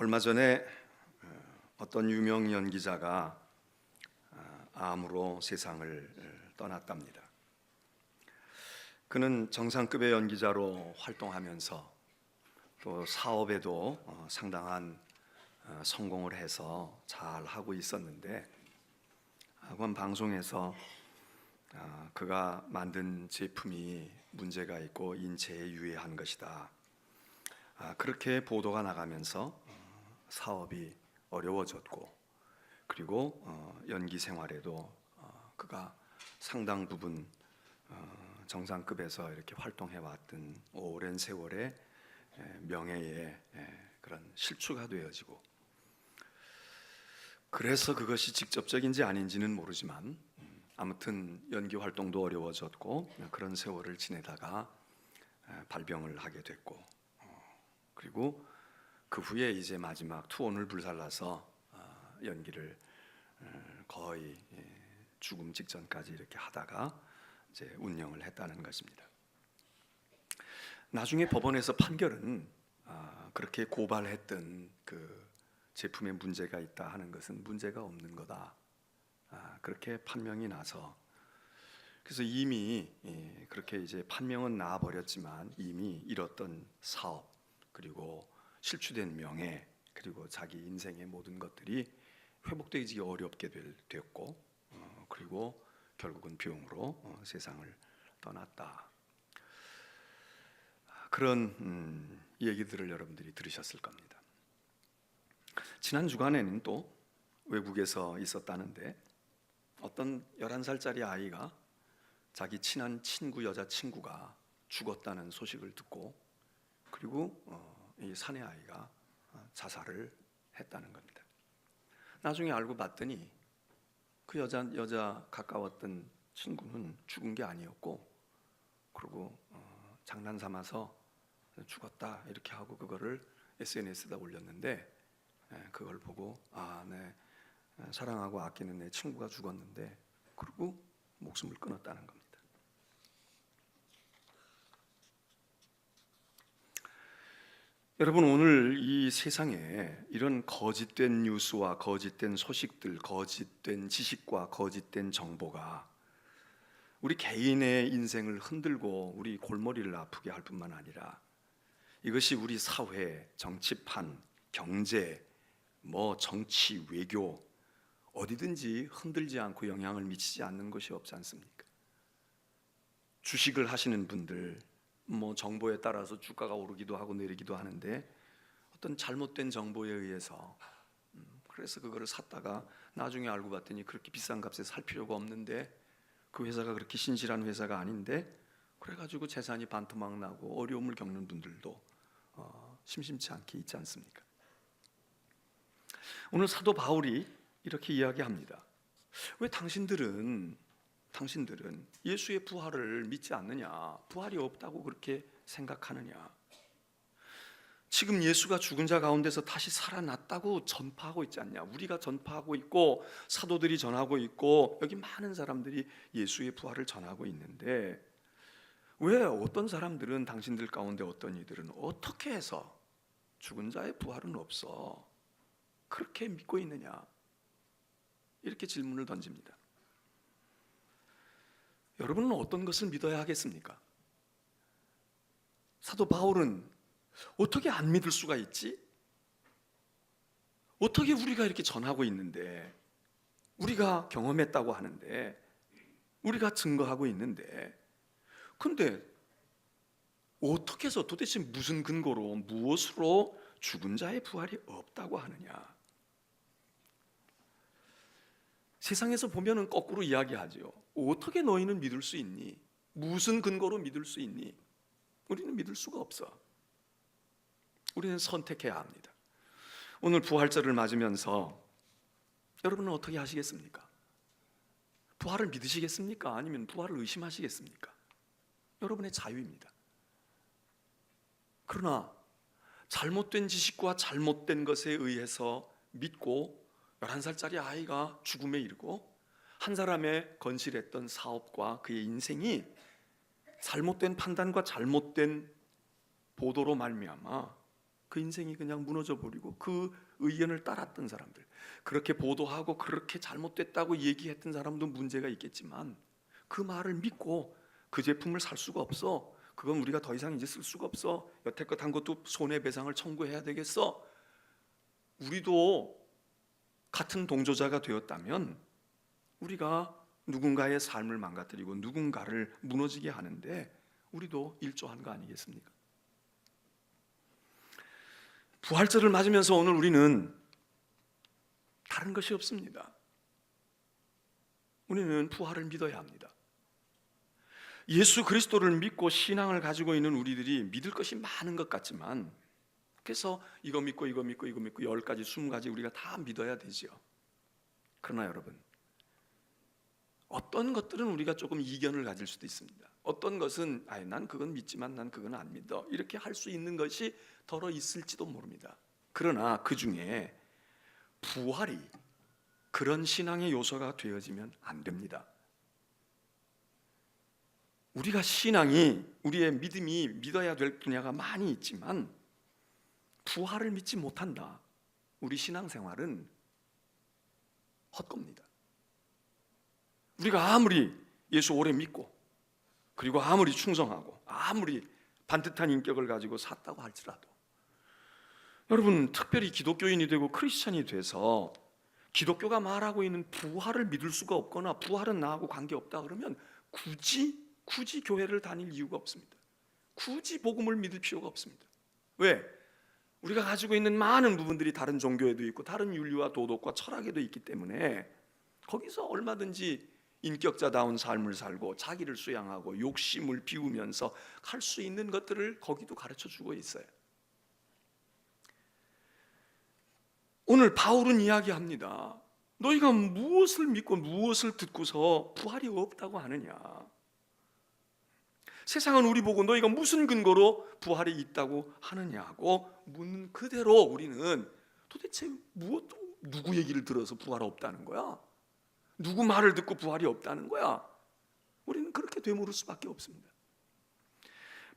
얼마 전에 어떤 유명 연기자가 암으로 세상을 떠났답니다. 그는 정상급의 연기자로 활동하면서 또 사업에도 상당한 성공을 해서 잘 하고 있었는데, 한 방송에서 그가 만든 제품이 문제가 있고 인체에 유해한 것이다, 그렇게 보도가 나가면서 사업이 어려워졌고, 그리고 연기 생활에도 그가 상당 부분 정상급에서 이렇게 활동해왔던 오랜 세월의 명예에 그런 실추가 되어지고, 그래서 그것이 직접적인지 아닌지는 모르지만 아무튼 연기 활동도 어려워졌고, 그런 세월을 지내다가 발병을 하게 됐고, 그리고 그 후에 이제 마지막 투혼을 불살라서 연기를 거의 죽음 직전까지 이렇게 하다가 이제 운영을 했다는 것입니다. 나중에 법원에서 판결은 그렇게 고발했던 그 제품에 문제가 있다 하는 것은 문제가 없는 거다, 그렇게 판명이 나서, 그래서 이미 그렇게 이제 판명은 나버렸지만 이미 잃었던 사업, 그리고 실추된 명예, 그리고 자기 인생의 모든 것들이 회복되기 어렵게 되었고, 그리고 결국은 병으로 세상을 떠났다. 그런 얘기들을 여러분들이 들으셨을 겁니다. 지난 주간에는 또 외국에서 있었다는데, 어떤 11살짜리 아이가 자기 친한 친구 여자친구가 죽었다는 소식을 듣고, 그리고 이 사내 아이가 자살을 했다는 겁니다. 나중에 알고 봤더니 그 여자 가까웠던 친구는 죽은 게 아니었고, 그리고 장난 삼아서 죽었다 이렇게 하고 그거를 SNS에다 올렸는데, 그걸 보고 내 사랑하고 아끼는 내 친구가 죽었는데, 그리고 목숨을 끊었다는 겁니다. 여러분, 오늘 이 세상에 이런 거짓된 뉴스와 거짓된 소식들, 거짓된 지식과 거짓된 정보가 우리 개인의 인생을 흔들고 우리 골머리를 아프게 할 뿐만 아니라, 이것이 우리 사회, 정치판, 경제, 정치, 외교 어디든지 흔들지 않고 영향을 미치지 않는 것이 없지 않습니까? 주식을 하시는 분들, 정보에 따라서 주가가 오르기도 하고 내리기도 하는데, 어떤 잘못된 정보에 의해서 그래서 그거를 샀다가 나중에 알고 봤더니 그렇게 비싼 값에 살 필요가 없는데, 그 회사가 그렇게 신실한 회사가 아닌데, 그래가지고 재산이 반토막 나고 어려움을 겪는 분들도 심심치 않게 있지 않습니까? 오늘 사도 바울이 이렇게 이야기합니다. 왜 당신들은 예수의 부활을 믿지 않느냐? 부활이 없다고 그렇게 생각하느냐? 지금 예수가 죽은 자 가운데서 다시 살아났다고 전파하고 있지 않냐? 우리가 전파하고 있고, 사도들이 전하고 있고, 여기 많은 사람들이 예수의 부활을 전하고 있는데, 왜 어떤 사람들은, 당신들 가운데 어떤 이들은 어떻게 해서 죽은 자의 부활은 없어 그렇게 믿고 있느냐? 이렇게 질문을 던집니다. 여러분은 어떤 것을 믿어야 하겠습니까? 사도 바울은 어떻게 안 믿을 수가 있지? 어떻게 우리가 이렇게 전하고 있는데, 우리가 경험했다고 하는데, 우리가 증거하고 있는데, 근데 어떻게 해서, 도대체 무슨 근거로, 무엇으로 죽은 자의 부활이 없다고 하느냐? 세상에서 보면은 거꾸로 이야기하죠. 어떻게 너희는 믿을 수 있니? 무슨 근거로 믿을 수 있니? 우리는 믿을 수가 없어. 우리는 선택해야 합니다. 오늘 부활절을 맞으면서 여러분은 어떻게 하시겠습니까? 부활을 믿으시겠습니까? 아니면 부활을 의심하시겠습니까? 여러분의 자유입니다. 그러나 잘못된 지식과 잘못된 것에 의해서 믿고 11살짜리 아이가 죽음에 이르고, 한 사람의 건실했던 사업과 그의 인생이 잘못된 판단과 잘못된 보도로 말미암아 그 인생이 그냥 무너져 버리고 그 의견을 따랐던 사람들, 그렇게 보도하고 그렇게 잘못됐다고 얘기했던 사람도 문제가 있겠지만 그 말을 믿고 그 제품을 살 수가 없어. 그건 우리가 더 이상 이제 쓸 수가 없어. 여태껏 한 것도 손해배상을 청구해야 되겠어. 우리도 같은 동조자가 되었다면 우리가 누군가의 삶을 망가뜨리고 누군가를 무너지게 하는데 우리도 일조한 거 아니겠습니까? 부활절을 맞으면서 오늘 우리는 다른 것이 없습니다. 우리는 부활을 믿어야 합니다. 예수 그리스도를 믿고 신앙을 가지고 있는 우리들이 믿을 것이 많은 것 같지만, 그래서 이거 믿고 이거 믿고 이거 믿고 10가지 20가지 우리가 다 믿어야 되죠. 그러나 여러분, 어떤 것들은 우리가 조금 이견을 가질 수도 있습니다. 어떤 것은 난 그건 믿지만 난 그건 안 믿어, 이렇게 할 수 있는 것이 더러 있을지도 모릅니다. 그러나 그 중에 부활이 그런 신앙의 요소가 되어지면 안 됩니다. 우리가 신앙이, 우리의 믿음이 믿어야 될 분야가 많이 있지만 부활을 믿지 못한다, 우리 신앙생활은 헛겁니다. 우리가 아무리 예수 오래 믿고 그리고 아무리 충성하고 아무리 반듯한 인격을 가지고 샀다고 할지라도, 여러분, 특별히 기독교인이 되고 크리스찬이 돼서 기독교가 말하고 있는 부활을 믿을 수가 없거나 부활은 나하고 관계없다 그러면 굳이 교회를 다닐 이유가 없습니다. 굳이 복음을 믿을 필요가 없습니다. 왜? 우리가 가지고 있는 많은 부분들이 다른 종교에도 있고 다른 윤리와 도덕과 철학에도 있기 때문에 거기서 얼마든지 인격자다운 삶을 살고 자기를 수양하고 욕심을 비우면서 할 수 있는 것들을 거기도 가르쳐주고 있어요. 오늘 바울은 이야기합니다. 너희가 무엇을 믿고 무엇을 듣고서 부활이 없다고 하느냐? 세상은 우리 보고 너희가 무슨 근거로 부활이 있다고 하느냐고 묻는 그대로 우리는 도대체 누구 얘기를 들어서 부활이 없다는 거야? 누구 말을 듣고 부활이 없다는 거야? 우리는 그렇게 되물을 수밖에 없습니다.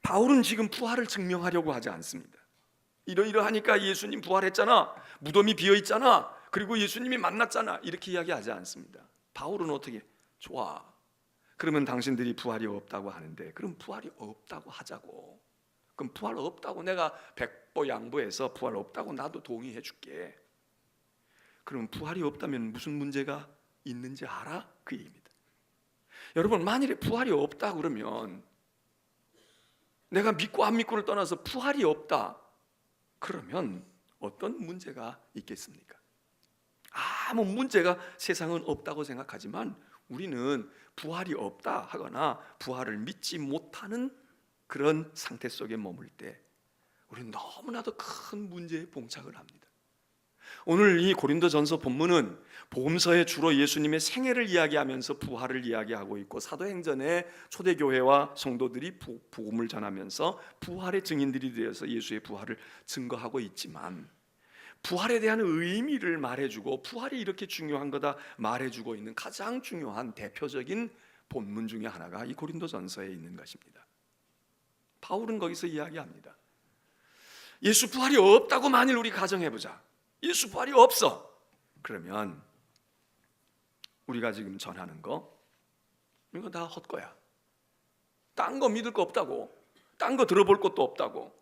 바울은 지금 부활을 증명하려고 하지 않습니다. 이러이러하니까 예수님 부활했잖아, 무덤이 비어있잖아, 그리고 예수님이 만났잖아, 이렇게 이야기하지 않습니다. 바울은 어떻게? 좋아, 그러면 당신들이 부활이 없다고 하는데 그럼 부활이 없다고 하자고. 그럼 부활 없다고 내가 백보 양보해서 부활 없다고 나도 동의해 줄게. 그럼 부활이 없다면 무슨 문제가 있는지 알아? 그 얘기입니다. 여러분, 만일에 부활이 없다 그러면, 내가 믿고 안 믿고를 떠나서 부활이 없다 그러면 어떤 문제가 있겠습니까? 아무 문제가 세상은 없다고 생각하지만 우리는 부활이 없다 하거나 부활을 믿지 못하는 그런 상태 속에 머물 때 우리는 너무나도 큰 문제에 봉착을 합니다. 오늘 이 고린도전서 본문은 복음서에 주로 예수님의 생애를 이야기하면서 부활을 이야기하고 있고, 사도행전에 초대교회와 성도들이 복음을 전하면서 부활의 증인들이 되어서 예수의 부활을 증거하고 있지만, 부활에 대한 의미를 말해주고 부활이 이렇게 중요한 거다 말해주고 있는 가장 중요한 대표적인 본문 중에 하나가 이 고린도전서에 있는 것입니다. 바울은 거기서 이야기합니다. 예수 부활이 없다고 만일 우리 가정해보자. 예수 부활이 없어. 그러면 우리가 지금 전하는 거 이거 다 헛거야. 딴 거 믿을 거 없다고, 딴 거 들어볼 것도 없다고.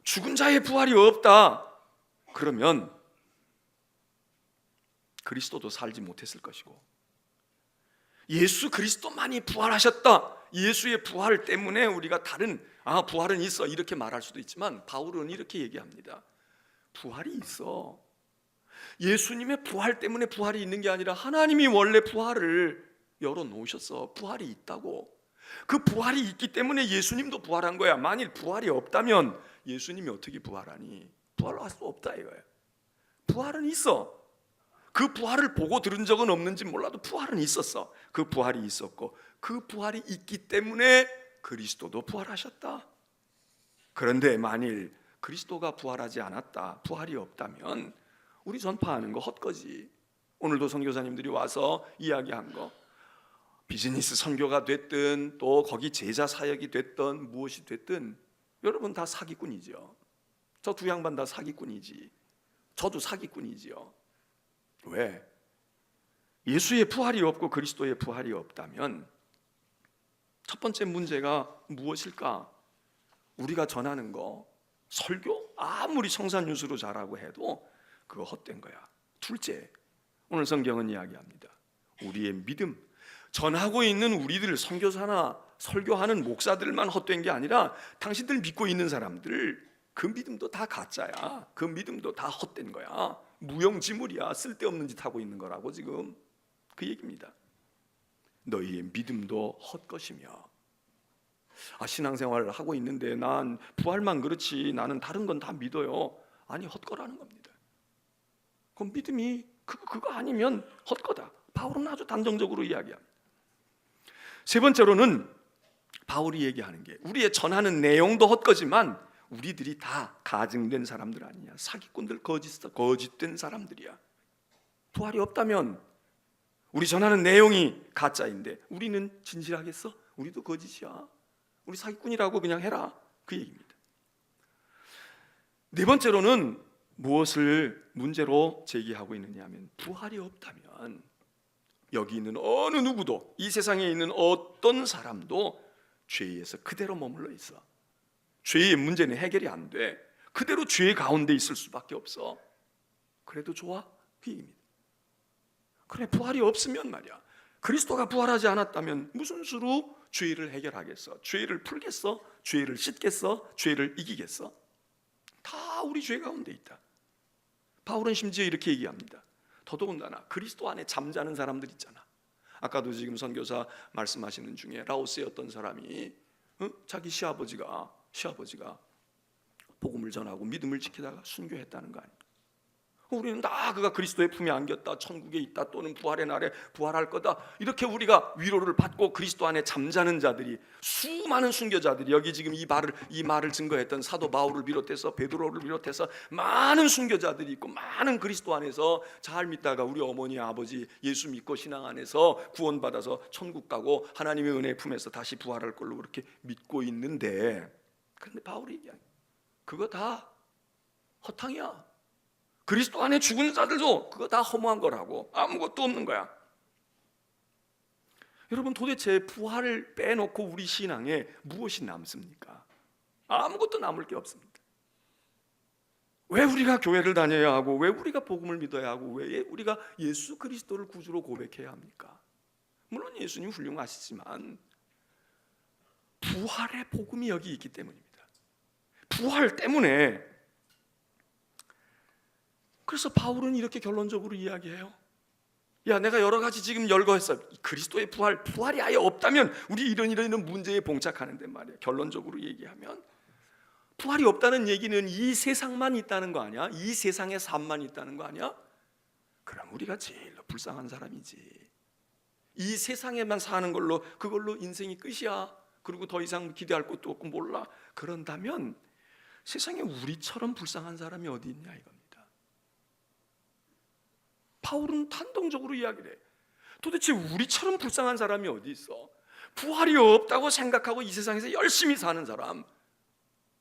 죽은 자의 부활이 없다 그러면 그리스도도 살지 못했을 것이고, 예수 그리스도만이 부활하셨다, 예수의 부활 때문에 우리가 다른 부활은 있어 이렇게 말할 수도 있지만, 바울은 이렇게 얘기합니다. 부활이 있어. 예수님의 부활 때문에 부활이 있는 게 아니라 하나님이 원래 부활을 열어놓으셨어. 부활이 있다고. 그 부활이 있기 때문에 예수님도 부활한 거야. 만일 부활이 없다면 예수님이 어떻게 부활하니? 부활할 수 없다 이거야. 부활은 있어. 그 부활을 보고 들은 적은 없는지 몰라도 부활은 있었어. 그 부활이 있었고 그 부활이 있기 때문에 그리스도도 부활하셨다. 그런데 만일 그리스도가 부활하지 않았다, 부활이 없다면 우리 전파하는 거 헛거지. 오늘도 선교사님들이 와서 이야기한 거, 비즈니스 선교가 됐든 또 거기 제자 사역이 됐든 무엇이 됐든 여러분 다 사기꾼이죠. 저 두 양반 다 사기꾼이지. 저도 사기꾼이지요. 왜? 예수의 부활이 없고 그리스도의 부활이 없다면 첫 번째 문제가 무엇일까? 우리가 전하는 거, 설교 아무리 성산유수로 잘하고 해도 그거 헛된 거야. 둘째, 오늘 성경은 이야기합니다. 우리의 믿음, 전하고 있는 우리들 선교사나 설교하는 목사들만 헛된 게 아니라 당신들 믿고 있는 사람들 그 믿음도 다 가짜야. 그 믿음도 다 헛된 거야. 무용지물이야. 쓸데없는 짓 하고 있는 거라고 지금 그 얘기입니다. 너희의 믿음도 헛것이며. 신앙생활을 하고 있는데 난 부활만 그렇지 나는 다른 건 다 믿어요. 아니, 헛거라는 겁니다. 그 믿음이 그거 아니면 헛거다. 바울은 아주 단정적으로 이야기합니다. 세 번째로는 바울이 얘기하는 게 우리의 전하는 내용도 헛거지만 우리들이 다 가증된 사람들 아니냐. 사기꾼들, 거짓된 사람들이야. 부활이 없다면 우리 전하는 내용이 가짜인데 우리는 진실하겠어? 우리도 거짓이야. 우리 사기꾼이라고 그냥 해라. 그 얘기입니다. 네 번째로는 무엇을 문제로 제기하고 있느냐 하면 부활이 없다면 여기 있는 어느 누구도, 이 세상에 있는 어떤 사람도 죄에서 그대로 머물러 있어. 죄의 문제는 해결이 안 돼. 그대로 죄 가운데 있을 수밖에 없어. 그래도 좋아? 그 얘기입니다. 그래, 부활이 없으면 말이야, 그리스도가 부활하지 않았다면 무슨 수로 죄를 해결하겠어? 죄를 풀겠어? 죄를 씻겠어? 죄를 이기겠어? 다 우리 죄 가운데 있다. 바울은 심지어 이렇게 얘기합니다. 더더군다나 그리스도 안에 잠자는 사람들 있잖아. 아까도 지금 선교사 말씀하시는 중에 라오스의 어떤 사람이 자기 시아버지가 복음을 전하고 믿음을 지키다가 순교했다는 거 아니에요. 우리는 다 그가 그리스도의 품에 안겼다, 천국에 있다, 또는 부활의 날에 부활할 거다, 이렇게 우리가 위로를 받고 그리스도 안에 잠자는 자들이, 수많은 순교자들이, 여기 지금 이 말을 증거했던 사도 바울을 비롯해서 베드로를 비롯해서 많은 순교자들이 있고, 많은 그리스도 안에서 잘 믿다가 우리 어머니 아버지 예수 믿고 신앙 안에서 구원받아서 천국 가고 하나님의 은혜의 품에서 다시 부활할 걸로 그렇게 믿고 있는데, 그런데 바울이 얘기하는 그거 다 허탕이야. 그리스도 안에 죽은 자들도 그거 다 허무한 거라고. 아무것도 없는 거야. 여러분, 도대체 부활을 빼놓고 우리 신앙에 무엇이 남습니까? 아무것도 남을 게 없습니다. 왜 우리가 교회를 다녀야 하고, 왜 우리가 복음을 믿어야 하고, 왜 우리가 예수 그리스도를 구주로 고백해야 합니까? 물론 예수님 훌륭하시지만 부활의 복음이 여기 있기 때문입니다. 부활 때문에. 그래서 바울은 이렇게 결론적으로 이야기해요. 야, 내가 여러 가지 지금 열거했어. 그리스도의 부활이 아예 없다면 우리 이런 문제에 봉착하는데 말이야. 결론적으로 얘기하면 부활이 없다는 얘기는 이 세상만 있다는 거 아니야? 이 세상의 삶만 있다는 거 아니야? 그럼 우리가 제일 불쌍한 사람이지. 이 세상에만 사는 걸로, 그걸로 인생이 끝이야. 그리고 더 이상 기대할 것도 없고 몰라. 그런다면 세상에 우리처럼 불쌍한 사람이 어디 있냐 이겁니다. 바울은 단정적으로 이야기를 해. 도대체 우리처럼 불쌍한 사람이 어디 있어? 부활이 없다고 생각하고 이 세상에서 열심히 사는 사람,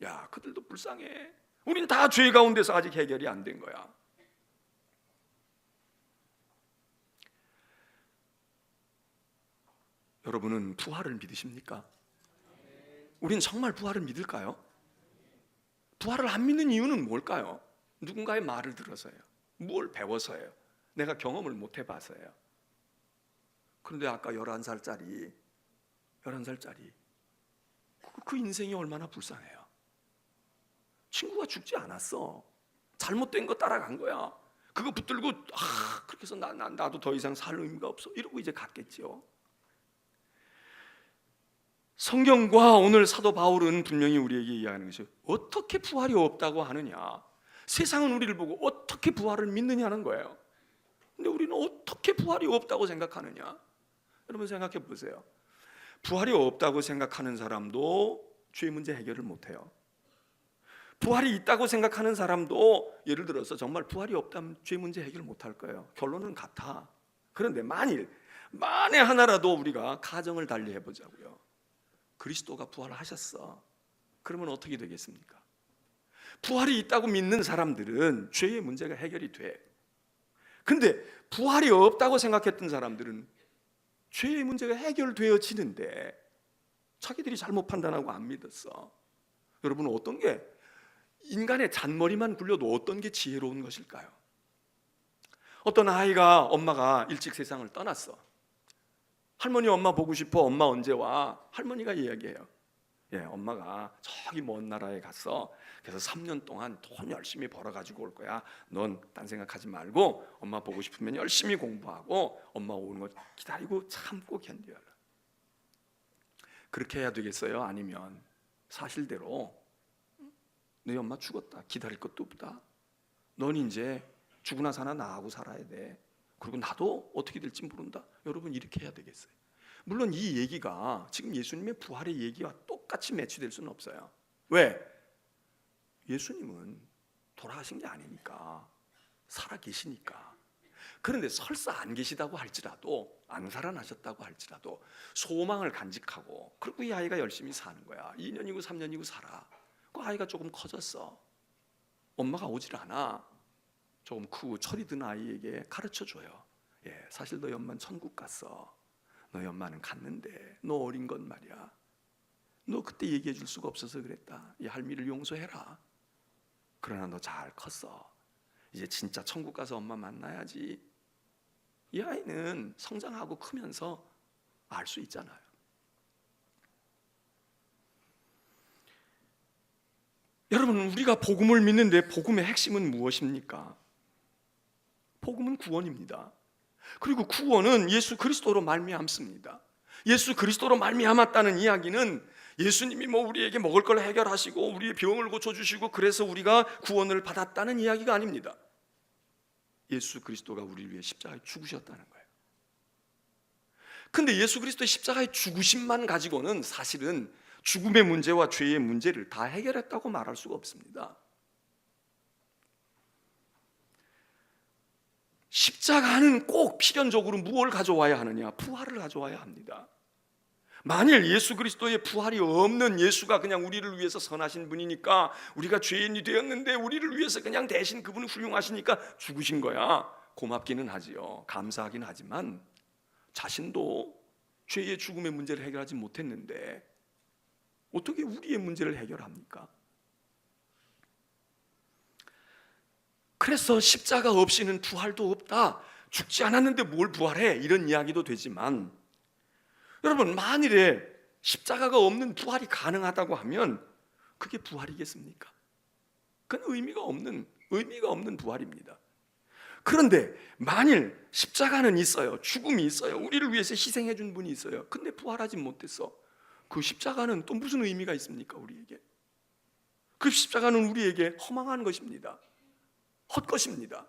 야, 그들도 불쌍해. 우린 다 죄 가운데서 아직 해결이 안 된 거야. 여러분은 부활을 믿으십니까? 우린 정말 부활을 믿을까요? 부활을 안 믿는 이유는 뭘까요? 누군가의 말을 들어서요. 뭘 배워서요. 내가 경험을 못 해봐서요. 그런데 아까 11살짜리 그 인생이 얼마나 불쌍해요. 친구가 죽지 않았어. 잘못된 거 따라간 거야. 그거 붙들고 그렇게 해서 나도 더 이상 살 의미가 없어 이러고 이제 갔겠죠. 성경과 오늘 사도 바울은 분명히 우리에게 이야기하는 것이 어떻게 부활이 없다고 하느냐. 세상은 우리를 보고 어떻게 부활을 믿느냐는 거예요. 근데 우리는 어떻게 부활이 없다고 생각하느냐? 여러분 생각해 보세요. 부활이 없다고 생각하는 사람도 죄 문제 해결을 못해요. 부활이 있다고 생각하는 사람도 예를 들어서 정말 부활이 없다면 죄 문제 해결을 못할 거예요. 결론은 같아. 그런데 만에 하나라도 우리가 가정을 달리 해보자고요. 그리스도가 부활하셨어. 그러면 어떻게 되겠습니까? 부활이 있다고 믿는 사람들은 죄의 문제가 해결이 돼. 근데 부활이 없다고 생각했던 사람들은 죄의 문제가 해결되어지는데 자기들이 잘못 판단하고 안 믿었어. 여러분, 어떤 게 인간의 잔머리만 굴려도 어떤 게 지혜로운 것일까요? 어떤 아이가 엄마가 일찍 세상을 떠났어. 할머니 엄마 보고 싶어. 엄마 언제 와? 할머니가 이야기해요. 엄마가 저기 먼 나라에 갔어. 그래서 3년 동안 돈 열심히 벌어가지고 올 거야. 넌 딴 생각하지 말고 엄마 보고 싶으면 열심히 공부하고 엄마 오는 거 기다리고 참고 견뎌라. 그렇게 해야 되겠어요? 아니면 사실대로 너희 엄마 죽었다. 기다릴 것도 없다. 넌 이제 죽으나 사나 나하고 살아야 돼. 그리고 나도 어떻게 될지 모른다. 여러분, 이렇게 해야 되겠어요? 물론 이 얘기가 지금 예수님의 부활의 얘기와 똑같이 매치될 수는 없어요. 왜? 예수님은 돌아가신 게 아니니까, 살아 계시니까. 그런데 설사 안 계시다고 할지라도, 안 살아나셨다고 할지라도 소망을 간직하고, 그리고 이 아이가 열심히 사는 거야. 2년이고 3년이고 살아. 그 아이가 조금 커졌어. 엄마가 오질 않아. 조금 크고 철이 든 아이에게 가르쳐줘요. 사실 너희 엄마는 천국 갔어. 너희 엄마는 갔는데 너 어린 건 말이야. 너 그때 얘기해 줄 수가 없어서 그랬다. 이 할미를 용서해라. 그러나 너 잘 컸어. 이제 진짜 천국 가서 엄마 만나야지. 이 아이는 성장하고 크면서 알 수 있잖아요. 여러분, 우리가 복음을 믿는데 복음의 핵심은 무엇입니까? 복음은 구원입니다. 그리고 구원은 예수 그리스도로 말미암습니다. 예수 그리스도로 말미암았다는 이야기는 예수님이 우리에게 먹을 걸 해결하시고 우리의 병을 고쳐주시고 그래서 우리가 구원을 받았다는 이야기가 아닙니다. 예수 그리스도가 우리를 위해 십자가에 죽으셨다는 거예요. 근데 예수 그리스도의 십자가의 죽으심만 가지고는 사실은 죽음의 문제와 죄의 문제를 다 해결했다고 말할 수가 없습니다. 십자가는 꼭 필연적으로 무엇을 가져와야 하느냐? 부활을 가져와야 합니다. 만일 예수 그리스도의 부활이 없는 예수가 그냥 우리를 위해서 선하신 분이니까 우리가 죄인이 되었는데 우리를 위해서 그냥 대신 그분은 훌륭하시니까 죽으신 거야. 고맙기는 하지요. 감사하긴 하지만 자신도 죄의 죽음의 문제를 해결하지 못했는데 어떻게 우리의 문제를 해결합니까? 그래서 십자가 없이는 부활도 없다. 죽지 않았는데 뭘 부활해? 이런 이야기도 되지만 여러분, 만일에 십자가가 없는 부활이 가능하다고 하면 그게 부활이겠습니까? 그건 의미가 없는 부활입니다. 그런데 만일 십자가는 있어요. 죽음이 있어요. 우리를 위해서 희생해 준 분이 있어요. 근데 부활하지 못했어. 그 십자가는 또 무슨 의미가 있습니까? 우리에게. 그 십자가는 우리에게 허망한 것입니다. 헛것입니다.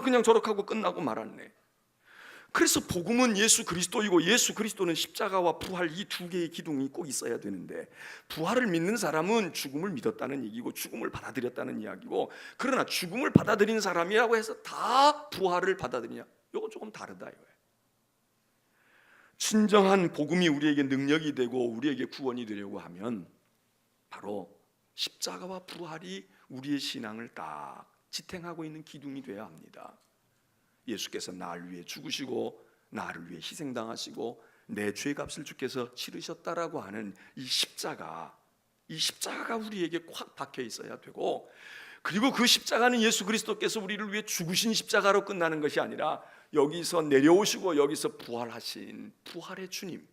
그냥 저렇게 하고 끝나고 말았네. 그래서 복음은 예수 그리스도이고 예수 그리스도는 십자가와 부활 이 두 개의 기둥이 꼭 있어야 되는데 부활을 믿는 사람은 죽음을 믿었다는 얘기고 죽음을 받아들였다는 이야기고, 그러나 죽음을 받아들인 사람이라고 해서 다 부활을 받아들이냐? 이건 조금 다르다 이거예요. 진정한 복음이 우리에게 능력이 되고 우리에게 구원이 되려고 하면 바로 십자가와 부활이 우리의 신앙을 딱 지탱하고 있는 기둥이 되어야 합니다. 예수께서 나를 위해 죽으시고 나를 위해 희생당하시고 내 죄값을 주께서 치르셨다라고 하는 이 십자가가 우리에게 꽉 박혀 있어야 되고, 그리고 그 십자가는 예수 그리스도께서 우리를 위해 죽으신 십자가로 끝나는 것이 아니라 여기서 내려오시고 여기서 부활하신 부활의 주님,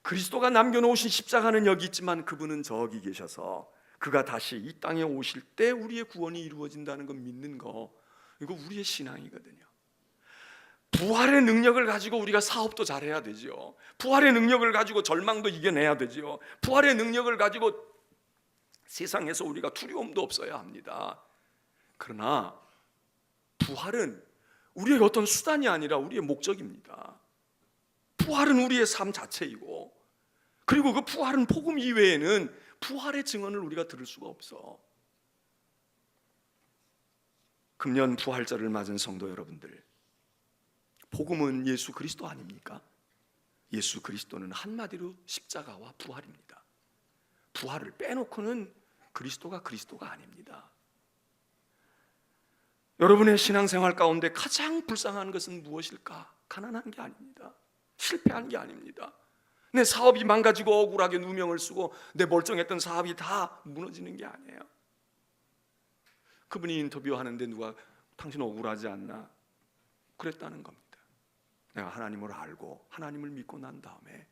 그리스도가 남겨놓으신 십자가는 여기 있지만 그분은 저기 계셔서 그가 다시 이 땅에 오실 때 우리의 구원이 이루어진다는 거 믿는 거, 이거 우리의 신앙이거든요. 부활의 능력을 가지고 우리가 사업도 잘해야 되죠. 부활의 능력을 가지고 절망도 이겨내야 되죠. 부활의 능력을 가지고 세상에서 우리가 두려움도 없어야 합니다. 그러나 부활은 우리의 어떤 수단이 아니라 우리의 목적입니다. 부활은 우리의 삶 자체이고, 그리고 그 부활은 복음 이외에는 부활의 증언을 우리가 들을 수가 없어. 금년 부활절을 맞은 성도 여러분들, 복음은 예수 그리스도 아닙니까? 예수 그리스도는 한마디로 십자가와 부활입니다. 부활을 빼놓고는 그리스도가 아닙니다. 여러분의 신앙생활 가운데 가장 불쌍한 것은 무엇일까? 가난한 게 아닙니다. 실패한 게 아닙니다. 내 사업이 망가지고 억울하게 누명을 쓰고 내 멀쩡했던 사업이 다 무너지는 게 아니에요. 그분이 인터뷰하는데 누가 당신 억울하지 않나? 그랬다는 겁니다. 내가 하나님을 알고 하나님을 믿고 난 다음에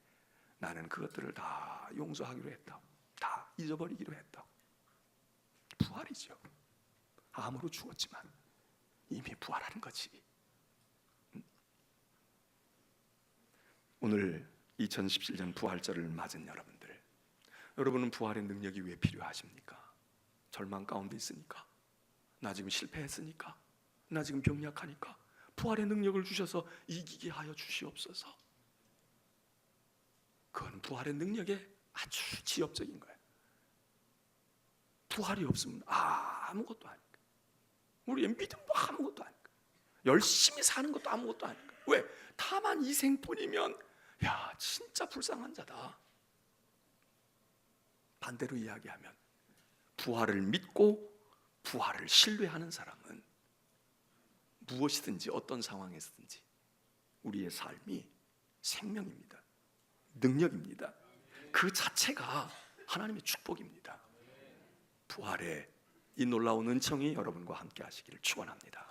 나는 그것들을 다 용서하기로 했다. 다 잊어버리기로 했다. 부활이죠. 암으로 죽었지만 이미 부활하는 거지. 오늘 2017년 부활절을 맞은 여러분들, 여러분은 부활의 능력이 왜 필요하십니까? 절망 가운데 있으니까? 나 지금 실패했으니까? 나 지금 병약하니까? 부활의 능력을 주셔서 이기게 하여 주시옵소서. 그건 부활의 능력에 아주 지엽적인 거예요. 부활이 없으면 아무것도 아니까. 우리의 믿음도 아무것도 아니까. 열심히 사는 것도 아무것도 아니까. 왜? 다만 이 생뿐이면 야 진짜 불쌍한 자다. 반대로 이야기하면 부활을 믿고 부활을 신뢰하는 사람은 무엇이든지 어떤 상황에서든지 우리의 삶이 생명입니다. 능력입니다. 그 자체가 하나님의 축복입니다. 부활의 이 놀라운 은총이 여러분과 함께 하시기를 축원합니다.